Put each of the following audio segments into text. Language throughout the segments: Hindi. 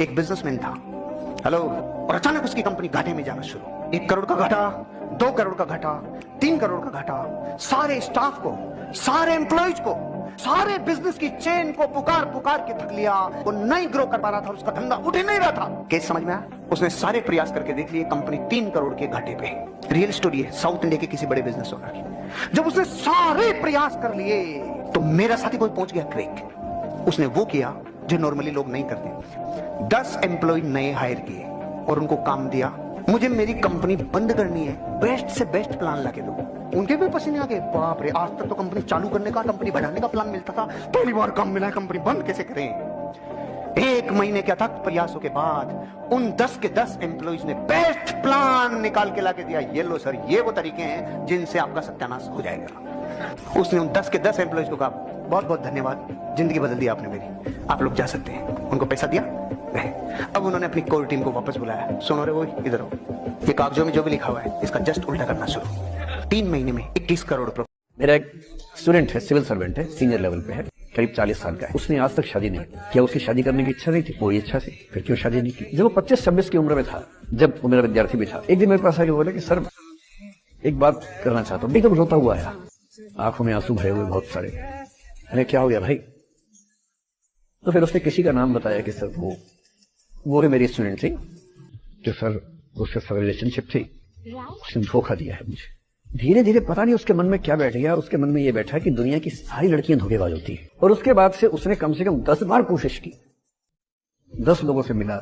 एक बिजनेसमैन था, हेलो, और अचानक उसकी कंपनी घाटे में जाना शुरू। 1 करोड़ का घाटा, 2 करोड़ का घाटा, 3 करोड़ का घाटा। सारे स्टाफ को, सारे एम्प्लॉइज को, सारे बिजनेस की चेन को पुकार पुकार के थक लिया। वो नहीं ग्रो कर पा रहा था, उसका धंधा उठ ही नहीं रहा था। केस समझ में आया? उसने सारे प्रयास करके देख लिए, कंपनी 3 करोड़ के घाटे पे। रियल स्टोरी है, साउथ इंडिया के किसी बड़े बिजनेस ओनर की। जब उसने सारे प्रयास कर लिए तो मेरा साथी कोई पहुंच गया क्रेक। उसने वो किया जो नॉर्मली लोग नहीं करते। 10 एम्प्लॉय नए हायर किए और उनको काम दिया, मुझे मेरी कंपनी बंद करनी है, बेस्ट से बेस्ट प्लान लाके दो। उनके भी पसीने आ गए, बाप रे, आज तक तो कंपनी चालू करने का, कंपनी बढ़ाने का प्लान मिलता था, पहली बार काम मिला है, कंपनी बंद कैसे करें। 1 महीने के अथक प्रयासों के बाद उन 10 के 10 एम्प्लॉइज ने बेस्ट प्लान निकाल के लाके दिया। ये लो सर, ये वो तरीके हैं जिनसे आपका सत्यानाश हो जाएगा। उसने उन 10 के 10 एम्प्लॉइज को कहा, बहुत बहुत धन्यवाद, जिंदगी बदल दी आपने मेरी, आप लोग जा सकते हैं। उनको पैसा दिया, गए। अब उन्होंने अपनी कोर टीम को वापस बुलाया, सुनो रे वो इधर आओ, ये कागजों में जो भी लिखा हुआ है इसका जस्ट उल्टा करना शुरू। 3 महीने में 21 करोड़। मेरा एक स्टूडेंट है, सिविल सर्वेंट है, सीनियर लेवल पे है, करीब 40 साल का है। उसने आज तक शादी नहीं की। क्या उसकी शादी करने की इच्छा नहीं थी? कोई इच्छा थी, फिर क्यों शादी नहीं की? जब वो 25-26 की उम्र में था, जब वो मेरा विद्यार्थी भी था, एक दिन मेरे पास आके बोला कि सर एक बात करना चाहता हूँ। एकदम रोता हुआ आया, आंखों में आंसू भरे हुए बहुत सारे। अरे क्या हो गया भाई? तो फिर उसने किसी का नाम बताया कि सर वो है मेरी स्टूडेंट थी, जो सर उसके साथ रिलेशनशिप थी, उसने धोखा दिया है मुझे। धीरे धीरे पता नहीं उसके मन में क्या बैठ गया, उसके मन में ये बैठा कि दुनिया की सारी लड़कियां धोखेबाज होती है। और उसके बाद से उसने कम से कम 10 बार कोशिश की, 10 लोगों से मिला,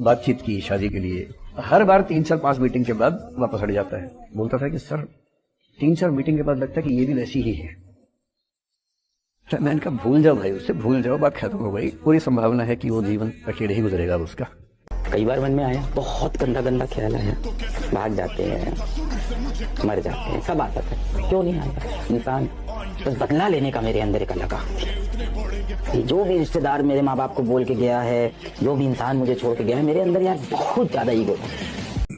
बातचीत की शादी के लिए। हर बार 3-4-5 मीटिंग के बाद वापस हट जाता है। बोलता था कि सर 3-4 मीटिंग के बाद लगता है कि ये भी वैसी ही है। मैंने कहा भूल जाओ भाई, उससे भूल जाओ, बात खत्म हो गई। पूरी संभावना है कि वो जीवन अकेले ही गुजरेगा उसका। कई बार मन में आया, बहुत गंदा गंदा ख्याल आया, भाग जाते हैं, मर जाते हैं, सब आता था। क्यों नहीं आता? इंसान बस बदला लेने का मेरे अंदर एक अलग थी। जो भी रिश्तेदार मेरे माँ बाप को बोल के गया है, जो भी इंसान मुझे छोड़ के गया है, मेरे अंदर यार बहुत ज्यादा ईगो था।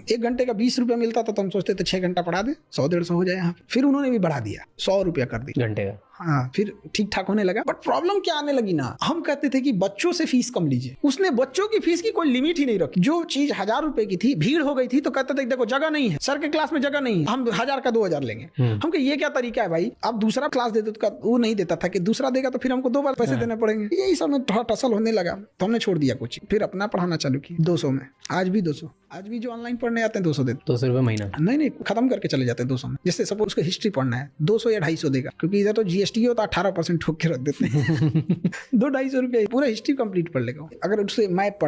1 घंटे का 20 रुपया मिलता था तो हम सोचते थे 6 घंटा पढ़ा दे, 100-150 हो जाए यहाँ। फिर उन्होंने भी बढ़ा दिया, 100 रुपया कर दिया घंटे का। हाँ, फिर ठीक ठाक होने लगा। बट प्रॉब्लम क्या आने लगी ना, हम कहते थे कि बच्चों से फीस कम लीजिए। उसने बच्चों की फीस की कोई लिमिट ही नहीं रखी। जो चीज 1000 रुपए की थी, भीड़ हो गई थी तो कहते थे देखो जगह नहीं है, सर के क्लास में जगह नहीं है, हम 1000 का 2000 लेंगे। हम कहे ये क्या तरीका है भाई? आप दूसरा क्लास देते तो वो नहीं देता था कि दूसरा देगा तो फिर हमको 2 बार पैसे देने पड़ेंगे। यही सब में थोड़ा टसल होने लगा तो हमने छोड़ दिया कोचिंग, फिर अपना पढ़ाना चालू किया 200 में। आज भी 200, आज भी जो ऑनलाइन पढ़ने आते हैं 200 देते, 200 रुपये महीना। नहीं खत्म करके चले जाते हैं 200 में। जैसे सपोज उसको हिस्ट्री पढ़ना है, 200 या 250 देगा, क्योंकि इधर तो जीएसटी हो तो 18% ठोक के रख देते हैं। 200-250 रुपये पूरा हिस्ट्री कंप्लीट पढ़ लेगा। अगर उससे मैथ पढ़